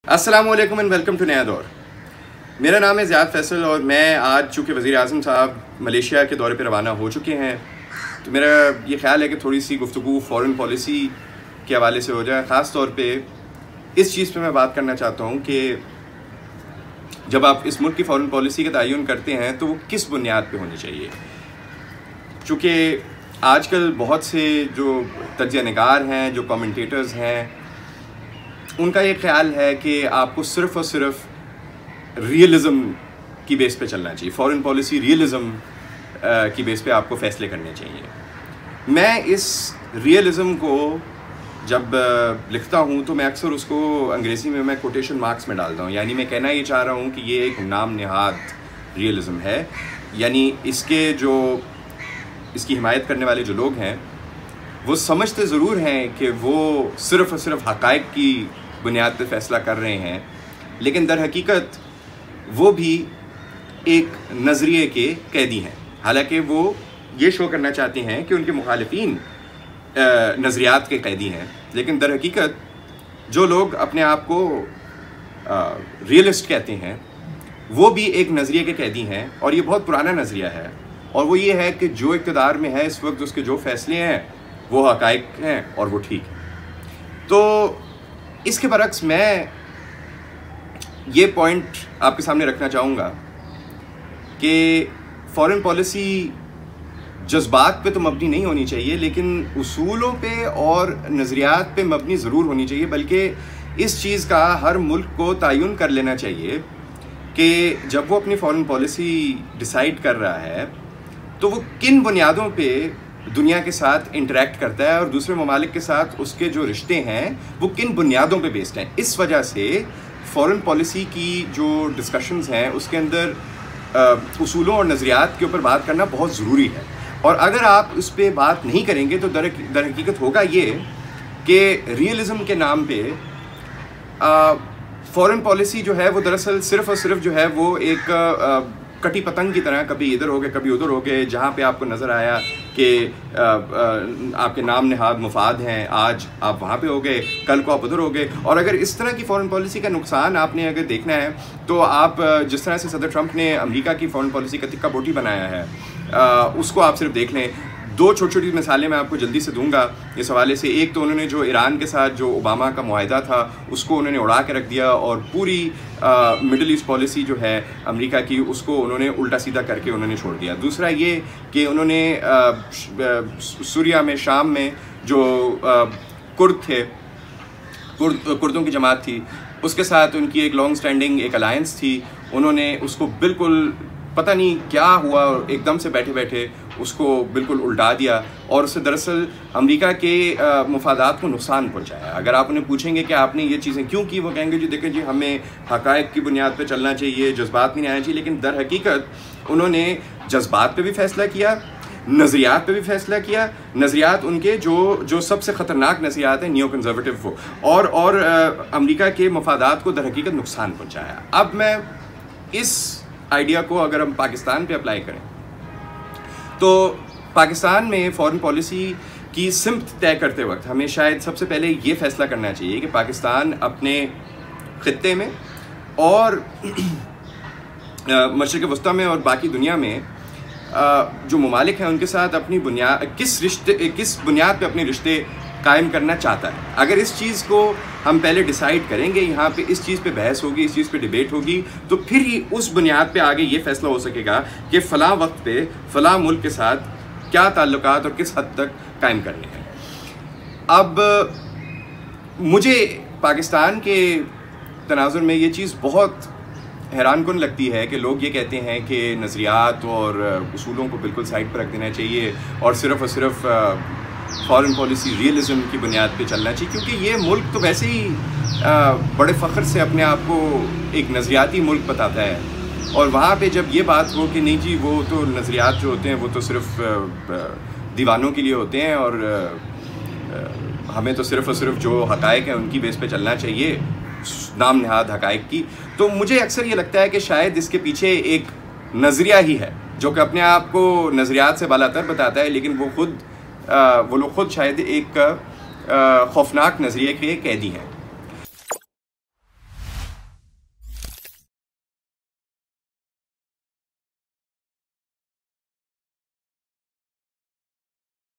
अस्सलामुअलैकुम and welcome to नया दौर। मेरा नाम है ज़ियाद फैसल और मैं आज चूँकि वज़ीर आज़म साहब मलेशिया के दौरे पर रवाना हो चुके हैं तो मेरा ये ख्याल है कि थोड़ी सी गुफ्तगू फ़ॉरेन पॉलिसी के हवाले से हो जाए। ख़ास तौर पे इस चीज़ पे मैं बात करना चाहता हूँ कि जब आप इस मुल्क की फ़ॉरेन पॉलिसी का तयन करते हैं तो वो किस बुनियाद पे होनी चाहिए। चूँकि आजकल बहुत से जो तज्ज़िया निगार हैं, जो कमेंटेटर्स हैं, उनका ये ख्याल है कि आपको सिर्फ़ और सिर्फ रियलिज़म की बेस पे चलना चाहिए, फ़ॉरेन पॉलिसी रियलिज़म की बेस पे आपको फ़ैसले करने चाहिए। मैं इस रियलिज़म को जब लिखता हूँ तो मैं अक्सर उसको अंग्रेज़ी में मैं कोटेशन मार्क्स में डालता हूँ, यानी मैं कहना ये चाह रहा हूँ कि ये एक नाम निहाद रियलिज़म है। यानी इसकी हिमायत करने वाले जो लोग हैं वो समझते ज़रूर हैं कि वो सिर्फ़ और सिर्फ हक़ाइक़ की बुनियाद पर फ़ैसला कर रहे हैं, लेकिन दर हकीकत वो भी एक नज़रिए के कैदी हैं। हालांकि वो ये शो करना चाहते हैं कि उनके मुखालिफिन नज़रियात के कैदी हैं, लेकिन दर हकीकत जो लोग अपने आप को रियलिस्ट कहते हैं वो भी एक नज़रिए के कैदी हैं। और ये बहुत पुराना नज़रिया है और वो ये है कि जो इक़्तिदार में है इस वक्त उसके जो फ़ैसले हैं वो हक़ाइक़ हैं और वो ठीक है। तो इसके बरक्स मैं ये पॉइंट आपके सामने रखना चाहूँगा कि फ़ॉरेन पॉलिसी जज्बात पे तो मबनी नहीं होनी चाहिए, लेकिन उसूलों पे और नज़रियात पे मबनी ज़रूर होनी चाहिए। बल्कि इस चीज़ का हर मुल्क को तयन कर लेना चाहिए कि जब वो अपनी फ़ॉरेन पॉलिसी डिसाइड कर रहा है तो वो किन बुनियादों पे दुनिया के साथ इंटरेक्ट करता है और दूसरे ममालिक के साथ उसके जो रिश्ते हैं वो किन बुनियादों पे बेस्ड हैं। इस वजह से फ़ॉरेन पॉलिसी की जो डिस्कशंस हैं उसके अंदर उसूलों और नज़रियात के ऊपर बात करना बहुत ज़रूरी है। और अगर आप उस पर बात नहीं करेंगे तो दर हकीकत होगा ये कि रियलिज़म के नाम पे फ़ॉरेन पॉलिसी जो है वो दरअसल सिर्फ़ और सिर्फ जो है वो एक कटी पतंग की तरह कभी इधर हो गए कभी उधर हो गए, जहाँ पे आपको नज़र आया कि आपके नाम निहाद मुफाद हैं, आज आप वहाँ पे हो गए, कल को आप उधर हो गए। और अगर इस तरह की फ़ॉरेन पॉलिसी का नुकसान आपने अगर देखना है तो आप जिस तरह से सदर ट्रंप ने अमेरिका की फ़ॉरेन पॉलिसी का तिक्का बोटी बनाया है उसको आप सिर्फ देख लें। दो छोटी छोटी मिसालें मैं आपको जल्दी से दूंगा इस हवाले से। एक तो उन्होंने जो ईरान के साथ जो ओबामा का मुआहिदा था उसको उन्होंने उड़ा के रख दिया और पूरी मिडल ईस्ट पॉलिसी जो है अमेरिका की उसको उन्होंने उल्टा सीधा करके उन्होंने छोड़ दिया। दूसरा ये कि उन्होंने सूरिया में, शाम में जो कुर्द थे, कुर्दों की जमात थी, उसके साथ उनकी एक लॉन्ग स्टैंडिंग एक अलायंस थी, उन्होंने उसको बिल्कुल पता नहीं क्या हुआ एकदम से बैठे बैठे उसको बिल्कुल उल्टा दिया और उससे दरअसल अमेरिका के मुफादात को नुकसान पहुंचाया। अगर आप उन्हें पूछेंगे कि आपने ये चीज़ें क्यों की, वो कहेंगे जी देखें जी हमें हक़ाइक़ की बुनियाद पे चलना चाहिए, जज्बात में नहीं आना चाहिए। लेकिन दर हकीकत उन्होंने जज्बात पे भी फ़ैसला किया, नज़रियात पे भी फ़ैसला किया। नज़रियात उनके जो सबसे ख़तरनाक नज़रियात हैं नियो कंजर्वेटिव वो, और अमेरिका के मफादात को दर हकीकत नुकसान पहुँचाया। अब मैं इस आइडिया को अगर हम पाकिस्तान पे अप्लाई करें तो पाकिस्तान में फ़ॉरेन पॉलिसी की सिमत तय करते वक्त हमें शायद सबसे पहले ये फ़ैसला करना चाहिए कि पाकिस्तान अपने ख़ित्ते में और मशरिक़ वस्ता में और बाकी दुनिया में जो ममालिक हैं उनके साथ अपनी किस बुनियाद पे अपने रिश्ते कायम करना चाहता है। अगर इस चीज़ को हम पहले डिसाइड करेंगे, यहाँ पे इस चीज़ पे बहस होगी, इस चीज़ पे डिबेट होगी, तो फिर ही उस बुनियाद पे आगे ये फैसला हो सकेगा कि फ़लाँ वक्त पे फ़लाँ मुल्क के साथ क्या ताल्लुकात और किस हद तक कायम करने हैं। अब मुझे पाकिस्तान के तनाज़ुर में ये चीज़ बहुत हैरानकुन लगती है कि लोग ये कहते हैं कि नज़रियात और उसूलों को बिल्कुल साइड पर रख देना चाहिए और सिर्फ़ फ़ॉरेन पॉलिसी रियलिज़म की बुनियाद पे चलना चाहिए, क्योंकि ये मुल्क तो वैसे ही बड़े फ़ख्र से अपने आप को एक नज़रियाती मुल्क बताता है। और वहाँ पे जब ये बात हो कि नहीं जी वो तो नज़रियात जो होते हैं वो तो सिर्फ दीवानों के लिए होते हैं और हमें तो सिर्फ़ और सिर्फ जो हक़ाइक़ हैं उनकी बेस पे चलना चाहिए, नाम नहाद हक़ाइक़ की, तो मुझे अक्सर ये लगता है कि शायद इसके पीछे एक नज़रिया ही है जो कि अपने आप को नज़रियात से बालातर बताता है, लेकिन वो लोग खुद शायद एक खौफनाक नज़रिए के कैदी हैं।